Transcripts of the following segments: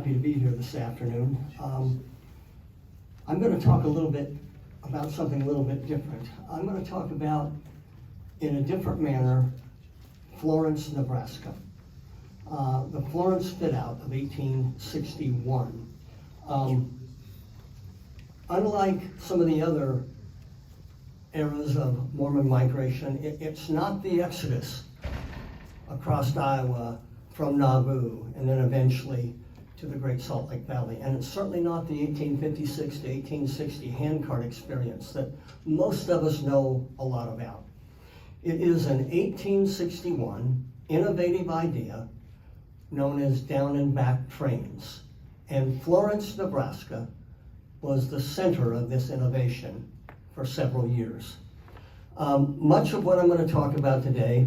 happy to be here this afternoon. I'm going to talk a little bit about something a little bit different. I'm going to talk about, in a different manner, Florence, Nebraska. The Florence Fitout of 1861. Unlike some of the other eras of Mormon migration, it's not the Exodus across Iowa from Nauvoo and then eventually to the Great Salt Lake Valley. And it's certainly not the 1856 to 1860 handcart experience that most of us know a lot about. It is an 1861 innovative idea known as down and back trains. And Florence, Nebraska was the center of this innovation for several years. Much of what I'm going to talk about today,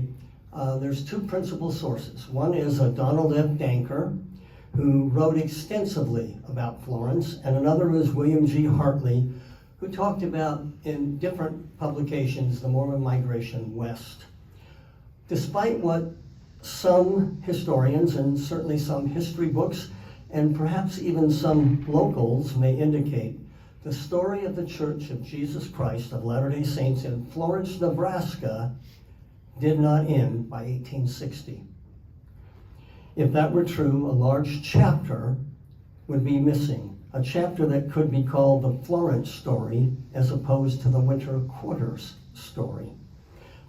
there's two principal sources. One is a Donald F. Danker, who wrote extensively about Florence, and another is William G. Hartley, who talked about, in different publications, the Mormon migration west. Despite what some historians, and certainly some history books, and perhaps even some locals may indicate, the story of the Church of Jesus Christ of Latter-day Saints in Florence, Nebraska did not end by 1860. If that were true, a large chapter would be missing, a chapter that could be called the Florence story as opposed to the winter quarters story.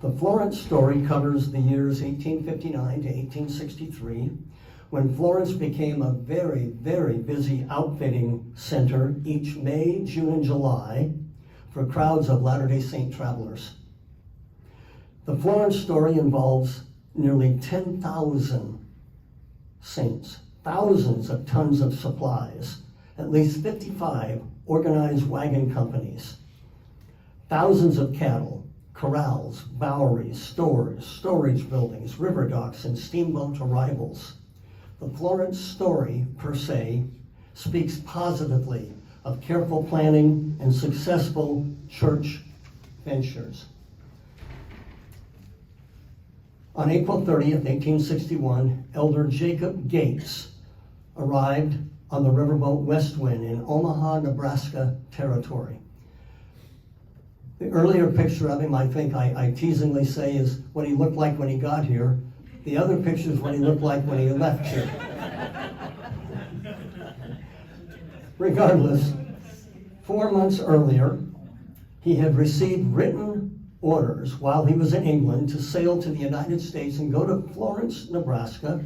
The Florence story covers the years 1859 to 1863, when Florence became a very, very busy outfitting center each May, June, and July for crowds of Latter-day Saint travelers. The Florence story involves nearly 10,000 saints, thousands of tons of supplies, at least 55 organized wagon companies, thousands of cattle, corrals, boweries, stores, storage buildings, river docks, and steamboat arrivals. The Florence story, per se, speaks positively of careful planning and successful church ventures. On April 30th, 1861, Elder Jacob Gates arrived on the riverboat Westwind in Omaha, Nebraska territory. The earlier picture of him, I think I teasingly say, is what he looked like when he got here. The other picture is what he looked like when he left here. Regardless, 4 months earlier, he had received written orders while he was in England to sail to the United States and go to Florence, Nebraska,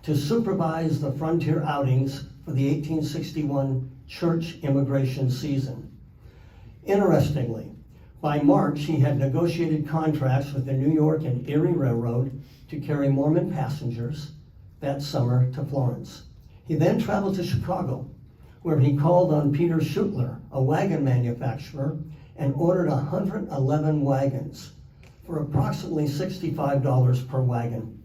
to supervise the frontier outings for the 1861 church immigration season. Interestingly, by March, he had negotiated contracts with the New York and Erie Railroad to carry Mormon passengers that summer to Florence. He then traveled to Chicago, where he called on Peter Schutler, a wagon manufacturer, and ordered 111 wagons for approximately $65 per wagon.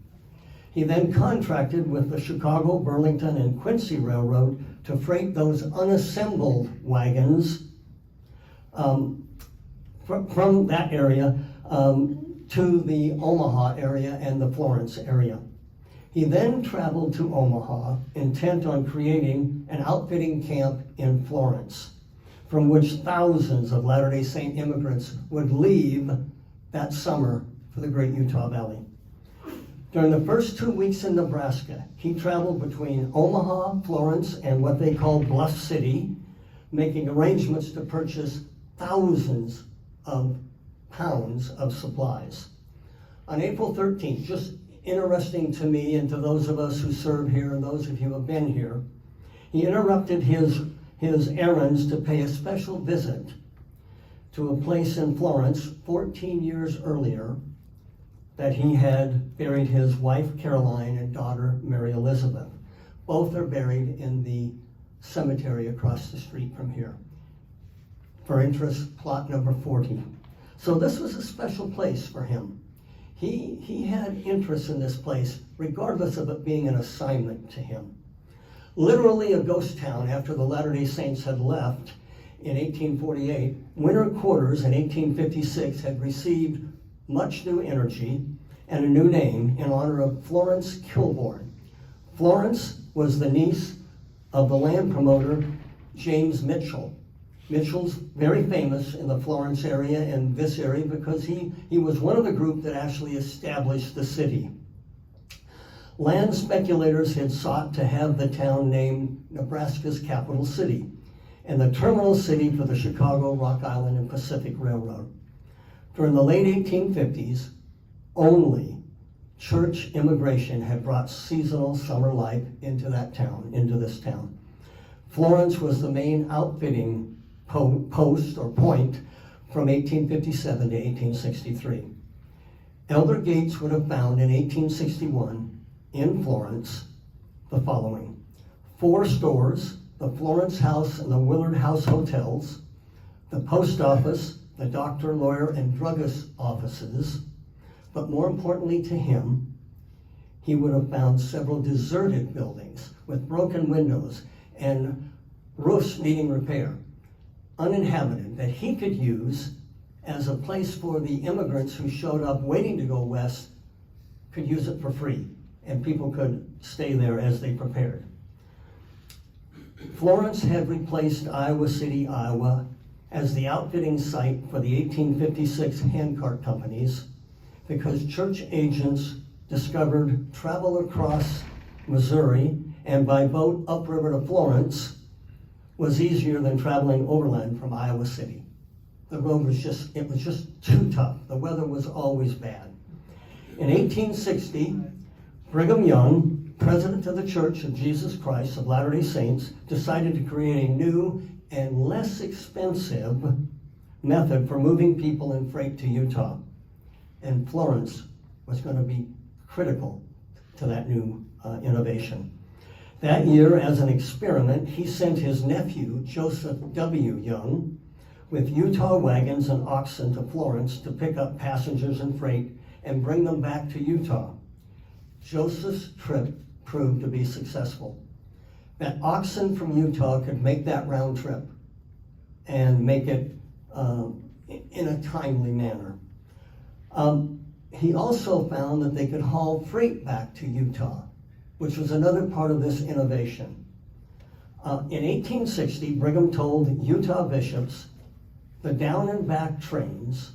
He then contracted with the Chicago, Burlington, and Quincy Railroad to freight those unassembled wagons from that area to the Omaha area and the Florence area. He then traveled to Omaha, intent on creating an outfitting camp in Florence, from which thousands of Latter-day Saint immigrants would leave that summer for the Great Utah Valley. During the first 2 weeks in Nebraska, he traveled between Omaha, Florence, and what they called Bluff City, making arrangements to purchase thousands of pounds of supplies. On April 13th, just interesting to me and to those of us who serve here and those of you who have been here, he interrupted his errands to pay a special visit to a place in Florence 14 years earlier that he had buried his wife Caroline and daughter Mary Elizabeth. Both are buried in the cemetery across the street from here. For interest, plot number 40. So this was a special place for him. He had interest in this place, regardless of it being an assignment to him. Literally a ghost town after the Latter-day Saints had left in 1848, winter quarters in 1856 had received much new energy and a new name in honor of Florence Kilbourne. Florence was the niece of the land promoter, James Mitchell. Mitchell's very famous in the Florence area and this area because he was one of the group that actually established the city. Land speculators had sought to have the town named Nebraska's capital city and the terminal city for the Chicago, Rock Island, and Pacific Railroad. During the late 1850s, only church immigration had brought seasonal summer life into this town. Florence was the main outfitting post or point from 1857 to 1863. Elder Gates would have found in 1861 in Florence the following: 4 stores, the Florence House and the Willard House hotels, the post office, the doctor, lawyer, and druggist offices, but more importantly to him, he would have found several deserted buildings with broken windows and roofs needing repair, uninhabited, that he could use as a place for the immigrants who showed up waiting to go west could use it for free, and people could stay there as they prepared. Florence had replaced Iowa City, Iowa, as the outfitting site for the 1856 handcart companies because church agents discovered travel across Missouri and by boat upriver to Florence was easier than traveling overland from Iowa City. The road was just too tough. The weather was always bad. In 1860, Brigham Young, president of the Church of Jesus Christ of Latter-day Saints, decided to create a new and less expensive method for moving people and freight to Utah. And Florence was going to be critical to that new innovation. That year, as an experiment, he sent his nephew, Joseph W. Young, with Utah wagons and oxen to Florence to pick up passengers and freight and bring them back to Utah. Joseph's trip proved to be successful. That oxen from Utah could make that round trip and make it in a timely manner. He also found that they could haul freight back to Utah, which was another part of this innovation. In 1860, Brigham told Utah bishops the down and back trains,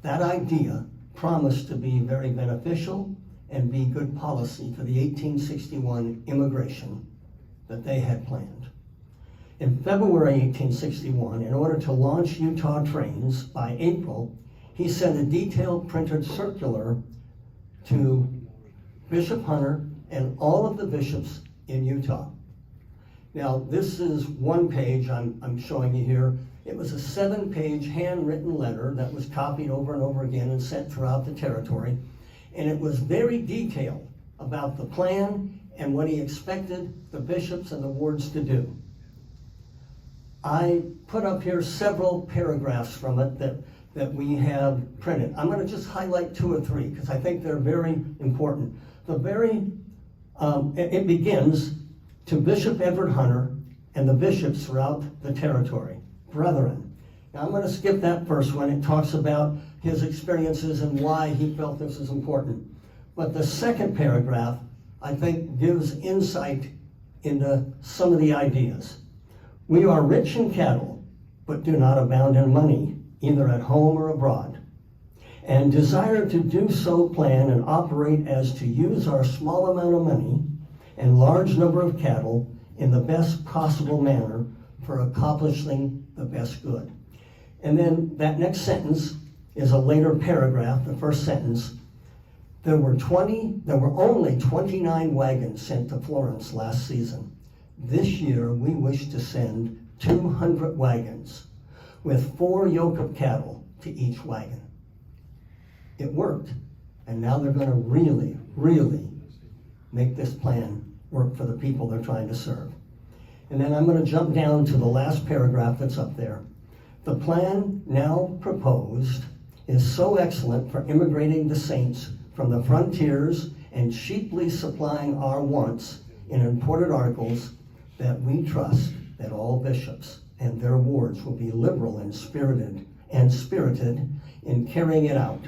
that idea promised to be very beneficial and be good policy for the 1861 immigration that they had planned. In February 1861, in order to launch Utah trains by April, he sent a detailed printed circular to Bishop Hunter and all of the bishops in Utah. Now, this is one page I'm showing you here. It was a 7-page handwritten letter that was copied over and over again and sent throughout the territory. And it was very detailed about the plan and what he expected the bishops and the wards to do. I put up here several paragraphs from it that we have printed. I'm going to just highlight 2 or 3 because I think they're very important. It begins to Bishop Edward Hunter and the bishops throughout the territory. Brethren. Now I'm going to skip that first one. It talks about his experiences and why he felt this is important. But the second paragraph, I think, gives insight into some of the ideas. We are rich in cattle, but do not abound in money, either at home or abroad, and desire to do so plan and operate as to use our small amount of money and large number of cattle in the best possible manner for accomplishing the best good. And then that next sentence is a later paragraph, the first sentence. There were only 29 wagons sent to Florence last season. This year we wish to send 200 wagons with 4 yoke of cattle to each wagon. It worked, and now they're going to really, really make this plan work for the people they're trying to serve. And then I'm going to jump down to the last paragraph that's up there. The plan now proposed is so excellent for immigrating the saints from the frontiers and cheaply supplying our wants in imported articles that we trust that all bishops and their wards will be liberal and spirited in carrying it out,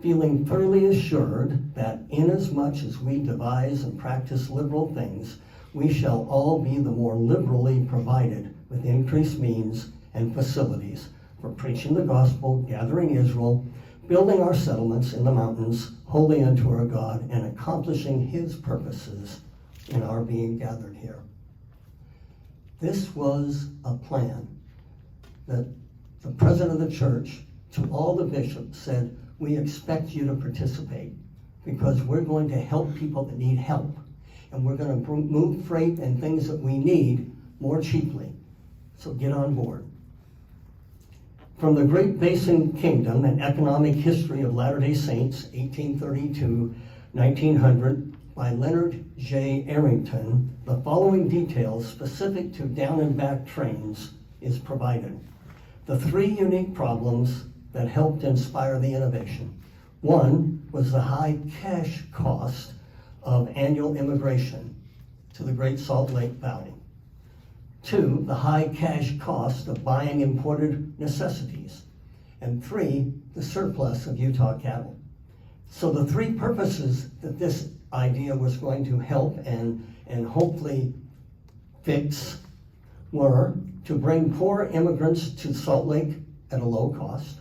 feeling thoroughly assured that inasmuch as we devise and practice liberal things, we shall all be the more liberally provided with increased means and facilities for preaching the gospel, gathering Israel, building our settlements in the mountains, holy unto our God, and accomplishing his purposes in our being gathered here. This was a plan that the president of the church, to all the bishops, said, we expect you to participate because we're going to help people that need help. And we're going to move freight and things that we need more cheaply. So get on board. From the Great Basin Kingdom, an economic history of Latter-day Saints, 1832-1900, by Leonard J. Arrington, the following details specific to down and back trains is provided. The three unique problems that helped inspire the innovation. One was the high cash cost of annual immigration to the Great Salt Lake Valley. Two, the high cash cost of buying imported necessities. And three, the surplus of Utah cattle. So the three purposes that this idea was going to help and hopefully fix were to bring poor immigrants to Salt Lake at a low cost,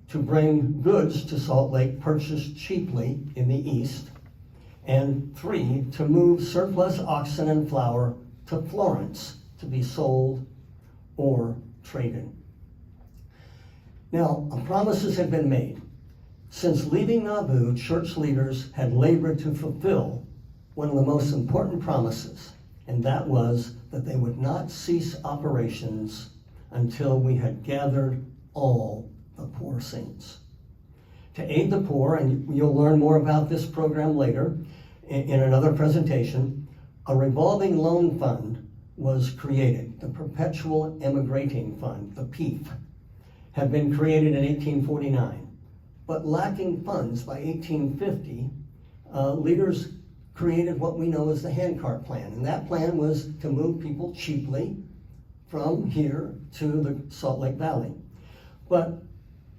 to bring goods to Salt Lake purchased cheaply in the east, and three, to move surplus oxen and flour to Florence to be sold or traded. Now, promises had been made. Since leaving Nauvoo, church leaders had labored to fulfill one of the most important promises, and that was that they would not cease operations until we had gathered all the poor saints. To aid the poor, and you'll learn more about this program later in another presentation, a revolving loan fund was created. The Perpetual Emigrating Fund, the PEF, had been created in 1849. But lacking funds by 1850, leaders created what we know as the handcart plan. And that plan was to move people cheaply from here to the Salt Lake Valley. But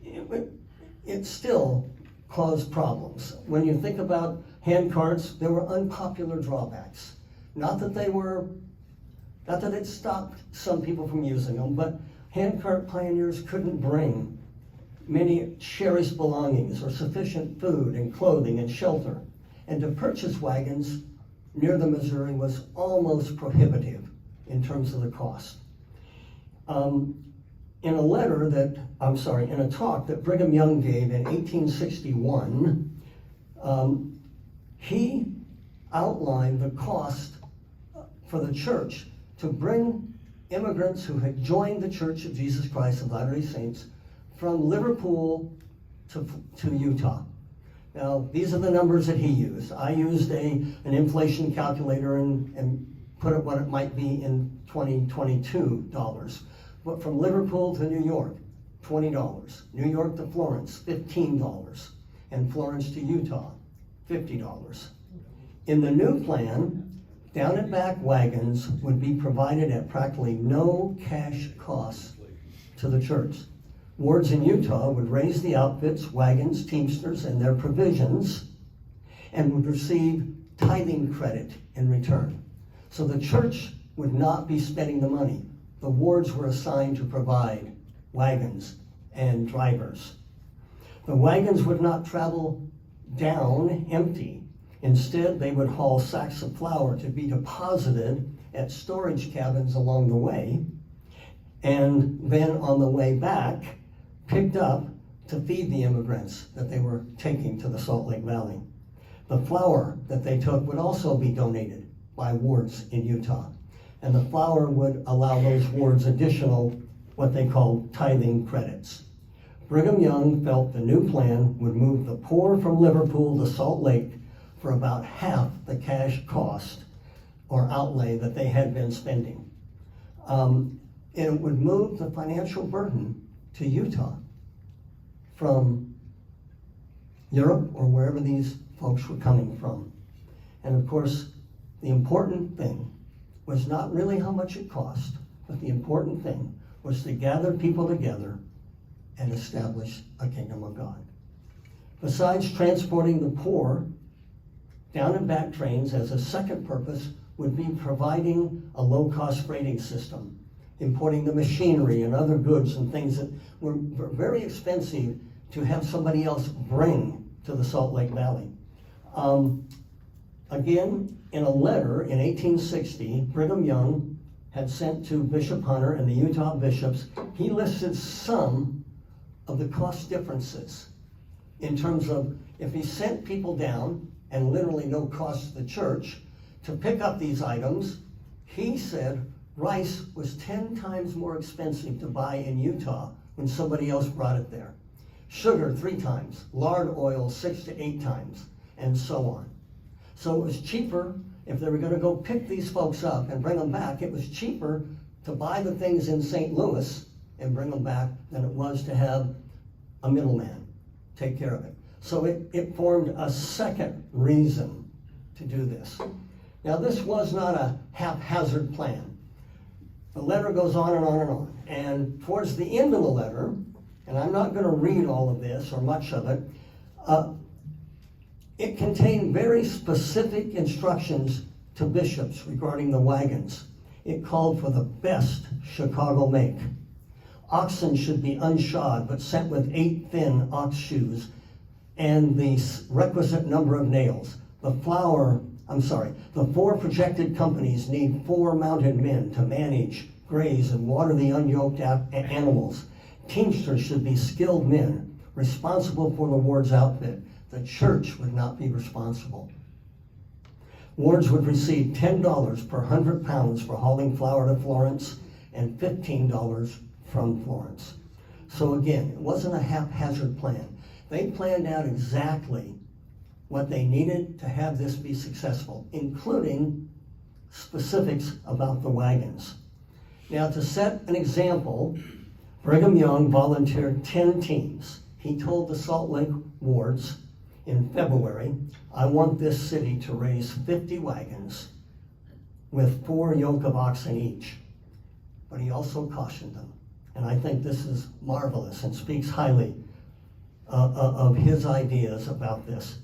it still caused problems. When you think about handcarts, there were unpopular drawbacks. Not that it stopped some people from using them, but handcart pioneers couldn't bring many cherished belongings or sufficient food and clothing and shelter. And to purchase wagons near the Missouri was almost prohibitive in terms of the cost. In a talk that Brigham Young gave in 1861, he outlined the cost for the church to bring immigrants who had joined the Church of Jesus Christ of Latter-day Saints from Liverpool to Utah. Now, these are the numbers that he used. I used an inflation calculator and put it what it might be in 2022 dollars. But from Liverpool to New York, $20. New York to Florence, $15. And Florence to Utah, $50. In the new plan, down and back wagons would be provided at practically no cash cost to the church. Wards in Utah would raise the outfits, wagons, teamsters, and their provisions, and would receive tithing credit in return. So the church would not be spending the money. The wards were assigned to provide wagons and drivers. The wagons would not travel down empty. Instead, they would haul sacks of flour to be deposited at storage cabins along the way, and then on the way back, picked up to feed the immigrants that they were taking to the Salt Lake Valley. The flour that they took would also be donated by wards in Utah, and the flour would allow those wards additional, what they called tithing credits. Brigham Young felt the new plan would move the poor from Liverpool to Salt Lake for about half the cash cost or outlay that they had been spending. And it would move the financial burden to Utah from Europe or wherever these folks were coming from. And of course, the important thing was not really how much it cost, but the important thing was to gather people together and establish a kingdom of God. Besides transporting the poor, down and back trains as a second purpose would be providing a low-cost freighting system, importing the machinery and other goods and things that were very expensive to have somebody else bring to the Salt Lake Valley. Again, in a letter in 1860, Brigham Young had sent to Bishop Hunter and the Utah bishops, he listed some of the cost differences in terms of if he sent people down, and literally no cost to the church, to pick up these items, he said rice was 10 times more expensive to buy in Utah when somebody else brought it there. Sugar 3 times, lard oil 6 to 8 times, and so on. So it was cheaper, if they were going to go pick these folks up and bring them back, it was cheaper to buy the things in St. Louis and bring them back than it was to have a middleman take care of it. So it formed a second reason to do this. Now, this was not a haphazard plan. The letter goes on and on and on. And towards the end of the letter, and I'm not going to read all of this or much of it, it contained very specific instructions to bishops regarding the wagons. It called for the best Chicago make. Oxen should be unshod, but sent with 8 thin ox shoes and the requisite number of nails. The 4 projected companies need 4 mounted men to manage, graze, and water the unyoked animals. Teamsters should be skilled men, responsible for the ward's outfit. The church would not be responsible. Wards would receive $10 per 100 pounds for hauling flour to Florence and $15 from Florence. So again, it wasn't a haphazard plan. They planned out exactly what they needed to have this be successful, including specifics about the wagons. Now, to set an example, Brigham Young volunteered 10 teams. He told the Salt Lake wards in February, I want this city to raise 50 wagons with 4 yoke of oxen each. But he also cautioned them, and I think this is marvelous and speaks highly of his ideas about this.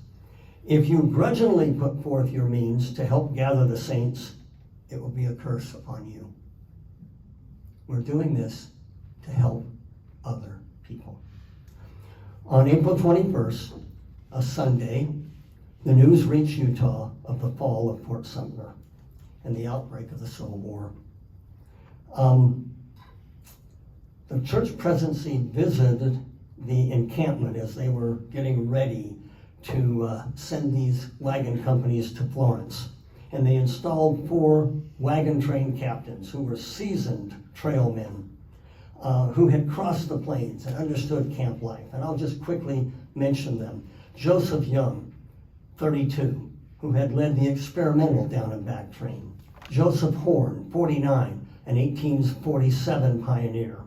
If you grudgingly put forth your means to help gather the saints, it will be a curse upon you. We're doing this to help other people. On April 21st, a Sunday, the news reached Utah of the fall of Fort Sumter and the outbreak of the Civil War. The church presidency visited the encampment as they were getting ready to send these wagon companies to Florence. And they installed 4 wagon train captains who were seasoned trailmen who had crossed the plains and understood camp life. And I'll just quickly mention them. Joseph Young, 32, who had led the experimental down and back train. Joseph Horn, 49, an 1847 pioneer.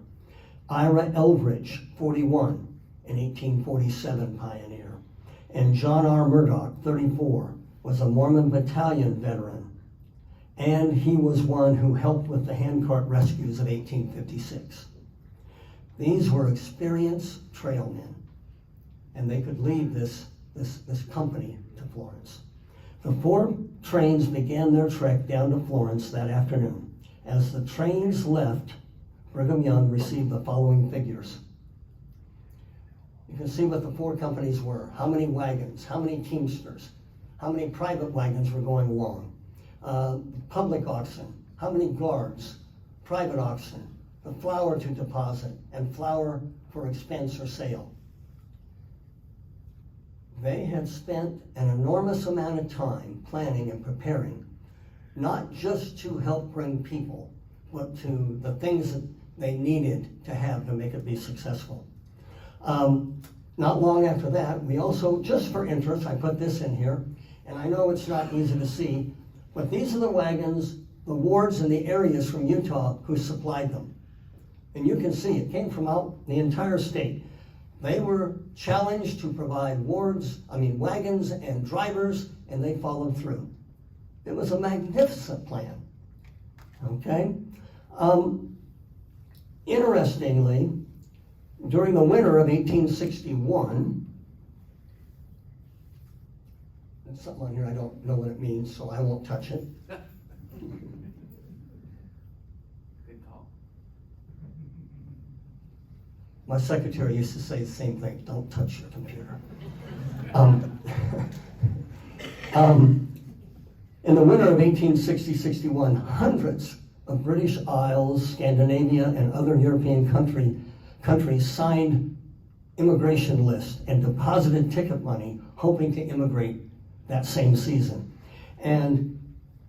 Ira Eldridge, 41, an 1847 pioneer. And John R. Murdoch, 34, was a Mormon battalion veteran. And he was one who helped with the handcart rescues of 1856. These were experienced trailmen, and they could lead this company to Florence. The 4 trains began their trek down to Florence that afternoon. As the trains left, Brigham Young received the following figures. You can see what the 4 companies were, how many wagons, how many teamsters, how many private wagons were going along, public oxen, how many guards, private oxen, the flour to deposit, and flour for expense or sale. They had spent an enormous amount of time planning and preparing, not just to help bring people, but to the things that they needed to have to make it be successful. Not long after that, we also, just for interest, I put this in here, and I know it's not easy to see, but these are the wagons, the wards and the areas from Utah who supplied them. And you can see it came from out the entire state. They were challenged to provide wagons and drivers, and they followed through. It was a magnificent plan, okay? Interestingly, during the winter of 1861, there's something on here I don't know what it means, so I won't touch it. Fitout. My secretary used to say the same thing, don't touch your computer. In the winter of 1860-61, hundreds of British Isles, Scandinavia, and other European countries signed immigration lists and deposited ticket money, hoping to immigrate that same season. And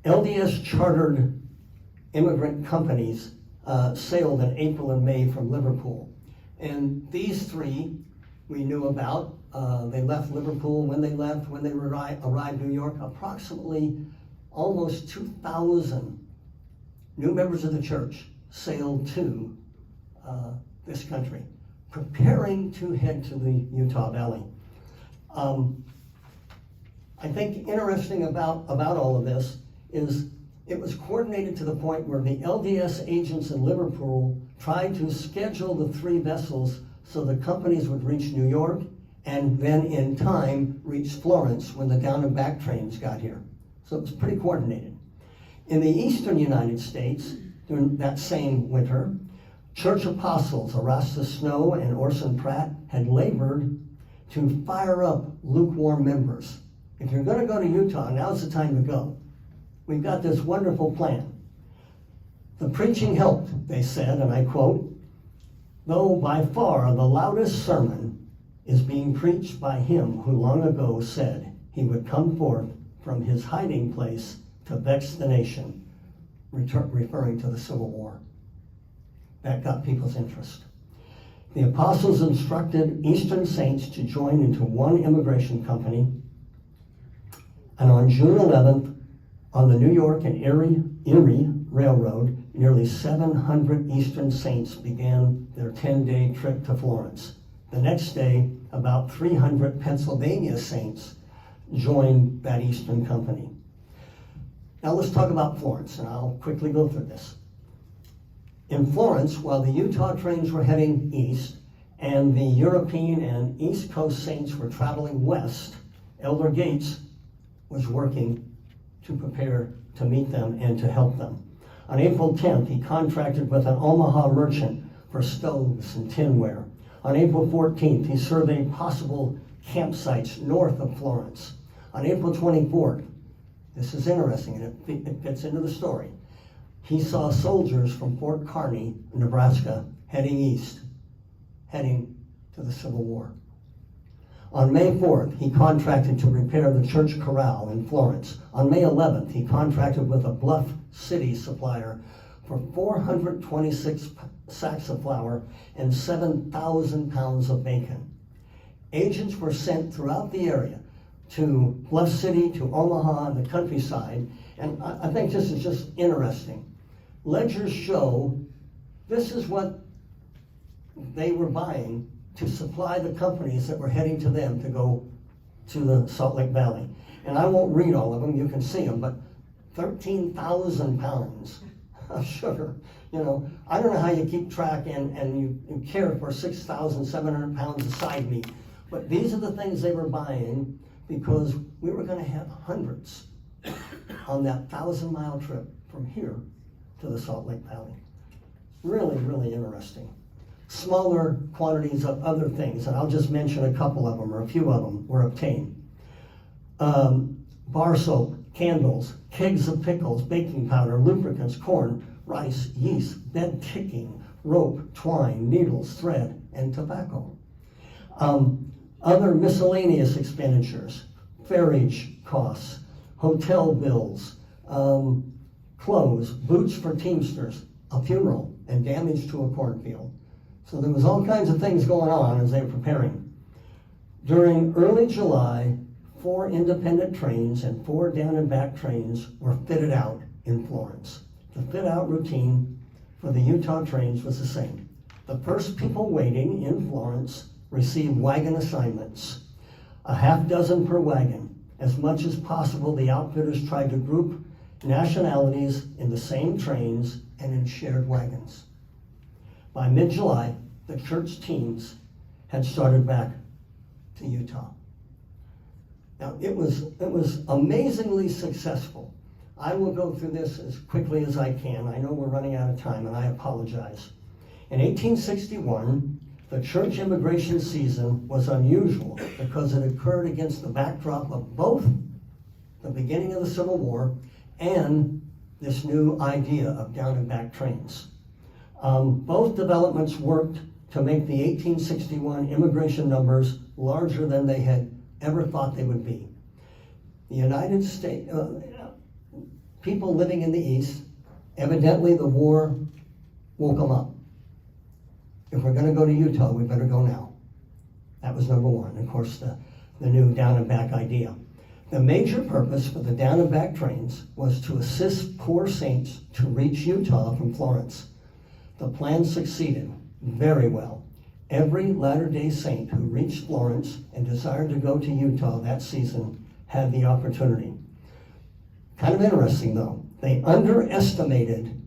LDS chartered immigrant companies sailed in April and May from Liverpool. And these three we knew about. They left Liverpool. When they arrived in New York, approximately almost 2,000 new members of the church sailed to this country, preparing to head to the Utah Valley. I think interesting about all of this is it was coordinated to the point where the LDS agents in Liverpool tried to schedule the three vessels so the companies would reach New York and then in time reach Florence when the down and back trains got here. So it was pretty coordinated. In the eastern United States, during that same winter, church apostles Erastus Snow and Orson Pratt had labored to fire up lukewarm members. If you're going to go to Utah, now's the time to go. We've got this wonderful plan. The preaching helped, they said, and I quote, though by far the loudest sermon is being preached by him who long ago said he would come forth from his hiding place to vex the nation, referring to the Civil War. That got people's interest. The apostles instructed Eastern saints to join into one immigration company, and on June 11th, on the New York and Erie Railroad, nearly 700 Eastern saints began their 10-day trip to Florence. The next day, about 300 Pennsylvania saints joined that Eastern company. Now let's talk about Florence, and I'll quickly go through this. In Florence, while the Utah trains were heading east and the European and East Coast saints were traveling west, Elder Gates was working to prepare to meet them and to help them. On April 10th, he contracted with an Omaha merchant for stoves and tinware. On April 14th, he surveyed possible campsites north of Florence. On April 24th, this is interesting and it fits into the story, he saw soldiers from Fort Kearny, Nebraska, heading east, heading to the Civil War. On May 4th, he contracted to repair the church corral in Florence. On May 11th, he contracted with a Bluff City supplier for 426 sacks of flour and 7,000 pounds of bacon. Agents were sent throughout the area to Bluff City, to Omaha, and the countryside, and I think this is just interesting. Ledgers show this is what they were buying to supply the companies that were heading to them to go to the Salt Lake Valley. And I won't read all of them, you can see them, but 13,000 pounds of sugar. You know, I don't know how you keep track and you care for 6,700 pounds of side meat, but these are the things they were buying because we were going to have hundreds on that 1,000-mile trip from here to the Salt Lake Valley. Really, really interesting. Smaller quantities of other things, and I'll just mention a couple of them, or a few of them, were obtained. Bar soap, candles, kegs of pickles, baking powder, lubricants, corn, rice, yeast, bed ticking, rope, twine, needles, thread, and tobacco. Other miscellaneous expenditures, ferriage costs, hotel bills, clothes, boots for teamsters, a funeral, and damage to a cornfield. So there was all kinds of things going on as they were preparing. During early July, 4 independent trains and 4 down and back trains were fitted out in Florence. The fit out routine for the Utah trains was the same. The first people waiting in Florence received wagon assignments, a half dozen per wagon. As much as possible, the outfitters tried to group nationalities in the same trains and in shared wagons. By mid-July, the church teams had started back to Utah. Now, it was amazingly successful. I will go through this as quickly as I can. I know we're running out of time, and I apologize. In 1861, the church immigration season was unusual because it occurred against the backdrop of both the beginning of the Civil War and this new idea of down and back trains. Both developments worked to make the 1861 immigration numbers larger than they had ever thought they would be. The United States, people living in the East, evidently the war woke them up. If we're going to go to Utah, we better go now. That was number one. Of course, the new down and back idea. The major purpose for the down and back trains was to assist poor saints to reach Utah from Florence. The plan succeeded very well. Every Latter-day Saint who reached Florence and desired to go to Utah that season had the opportunity. Kind of interesting though, they underestimated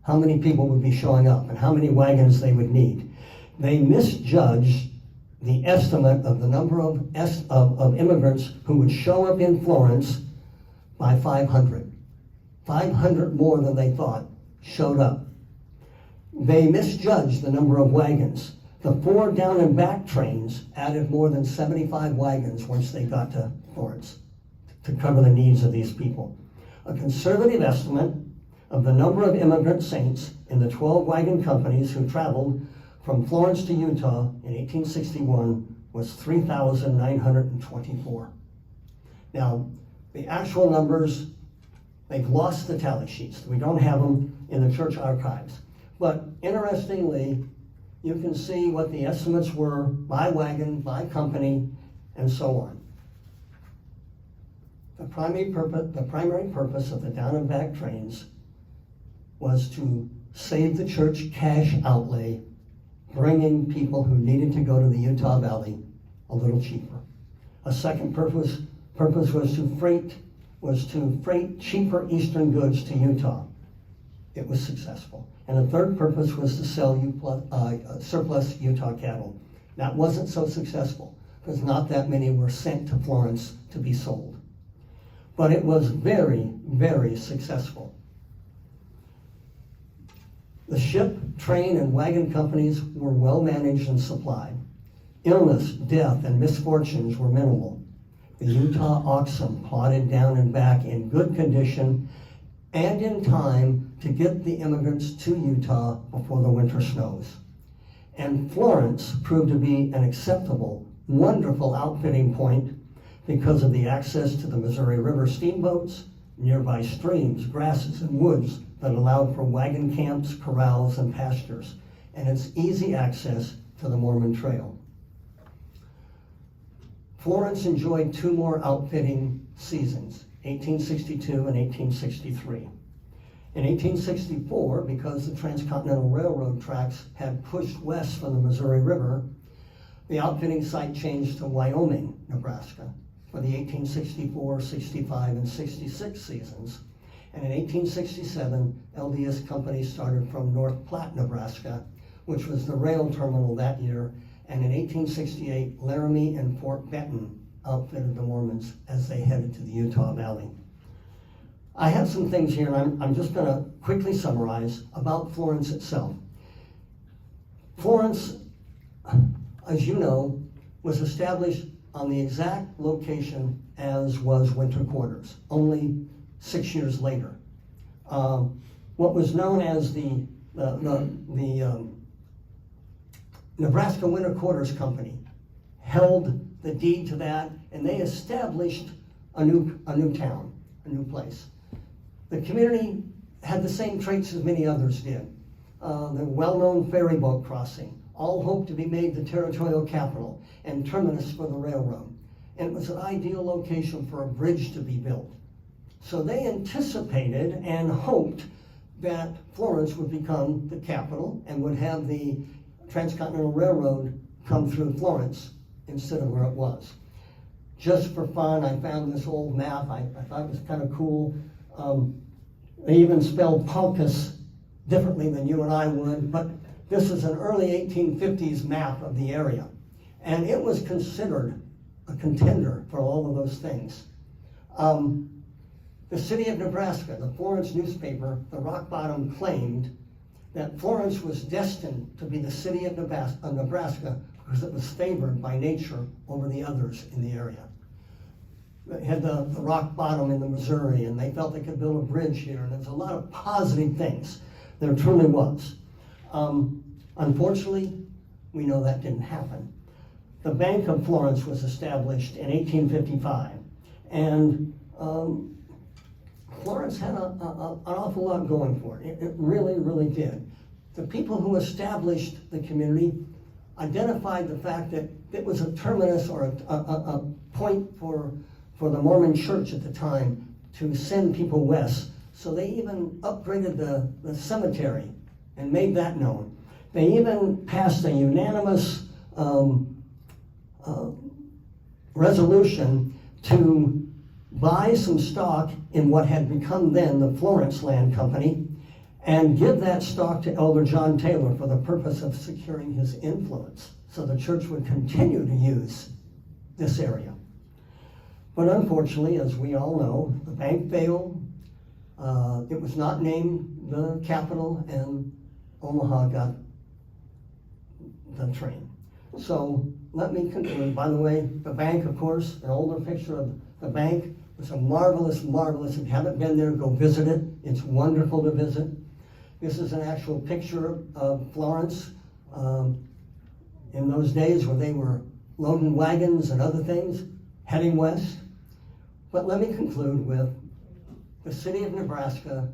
how many people would be showing up and how many wagons they would need. They misjudged the estimate of the number of immigrants who would show up in Florence by 500. 500 more than they thought showed up. They misjudged the number of wagons. The 4 down and back trains added more than 75 wagons once they got to Florence to cover the needs of these people. A conservative estimate of the number of immigrant saints in the 12 wagon companies who traveled from Florence to Utah in 1861 was 3,924. Now, the actual numbers, they've lost the tally sheets. We don't have them in the church archives. But interestingly, you can see what the estimates were by wagon, by company, and so on. The primary purpose of the down and back trains was to save the church cash outlay, bringing people who needed to go to the Utah Valley a little cheaper. A second purpose was to freight cheaper Eastern goods to Utah. It was successful. And the third purpose was to sell surplus Utah cattle. That wasn't so successful because not that many were sent to Florence to be sold. But it was very, very successful. The ship, train, and wagon companies were well managed and supplied. Illness, death, and misfortunes were minimal. The Utah oxen plodded down and back in good condition and in time to get the immigrants to Utah before the winter snows. And Florence proved to be an acceptable, wonderful outfitting point because of the access to the Missouri River steamboats, nearby streams, grasses, and woods that allowed for wagon camps, corrals, and pastures, and its easy access to the Mormon Trail. Florence enjoyed 2 more outfitting seasons, 1862 and 1863. In 1864, because the Transcontinental Railroad tracks had pushed west from the Missouri River, the outfitting site changed to Wyoming, Nebraska, for the 1864, 65, and 66 seasons. And in 1867, LDS Company started from North Platte, Nebraska, which was the rail terminal that year. And in 1868, Laramie and Fort Benton outfitted the Mormons as they headed to the Utah Valley. I have some things here, and I'm just going to quickly summarize about Florence itself. Florence, as you know, was established on the exact location as was Winter Quarters, only 6 years later. What was known as the Nebraska Winter Quarters Company held the deed to that, and they established a new town, a new place. The community had the same traits as many others did. The well-known ferry boat crossing, all hoped to be made the territorial capital and terminus for the railroad. And it was an ideal location for a bridge to be built. So they anticipated and hoped that Florence would become the capital and would have the Transcontinental Railroad come through Florence instead of where it was. Just for fun, I found this old map. I thought it was kind of cool. They even spelled Paucus differently than you and I would, but this is an early 1850s map of the area. And it was considered a contender for all of those things. The city of Nebraska, the Florence newspaper, the Rock Bottom, claimed that Florence was destined to be the city of Nebraska because it was favored by nature over the others in the area. It had the rock bottom in the Missouri, and they felt they could build a bridge here, and there's a lot of positive things. There truly was. Unfortunately, we know that didn't happen. The Bank of Florence was established in 1855, and Florence had an awful lot going for it. It really, really did. The people who established the community identified the fact that it was a terminus or a point for the Mormon church at the time to send people west. So they even upgraded the cemetery and made that known. They even passed a unanimous resolution to buy some stock in what had become then the Florence Land Company and give that stock to Elder John Taylor for the purpose of securing his influence, so the church would continue to use this area. But unfortunately, as we all know, the bank failed. It was not named the capital, and Omaha got the train. So let me conclude. By the way, the bank, of course, an older picture of the bank. It's a marvelous, if you haven't been there, go visit it. It's wonderful to visit. This is an actual picture of Florence in those days where they were loading wagons and other things, heading west. But let me conclude with the city of Nebraska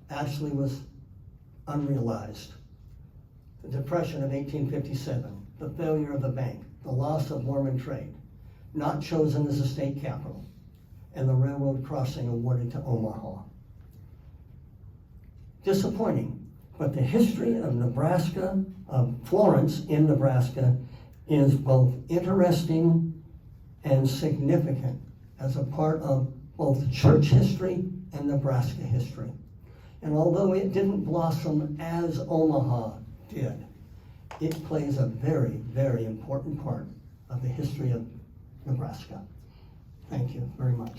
actually was unrealized. The Depression of 1857, the failure of the bank, the loss of Mormon trade, not chosen as a state capital, and the railroad crossing awarded to Omaha. Disappointing, but the history of Nebraska, of Florence in Nebraska, is both interesting and significant as a part of both church history and Nebraska history. And although it didn't blossom as Omaha did, it plays a very, very important part of the history of Nebraska. Thank you very much.